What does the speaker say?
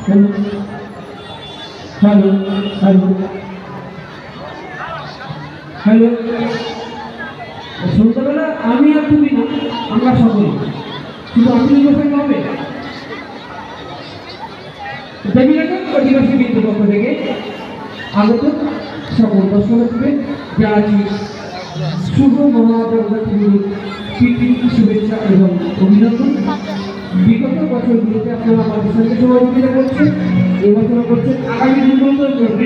Hello hello hello hello. সন্ধ্যাবেলা আমি আর তুমি না, আমরা সকলে, শুধু আপনি বসে হবে দেবী রাখুন অধিবাসী বিন্দু পক্ষ থেকে আগত সকল দর্শনার্থীদের জানাচ্ছি শুভ মহাজগন্নাথ প্রীতি শুভেচ্ছা এবং অভিনন্দন। বিগত বছরগুলোতে আপনারা আমাদের সঙ্গে সহযোগিতা করছেন, এবছর করছেন, আগামী দিনগুলোতেও করবেন।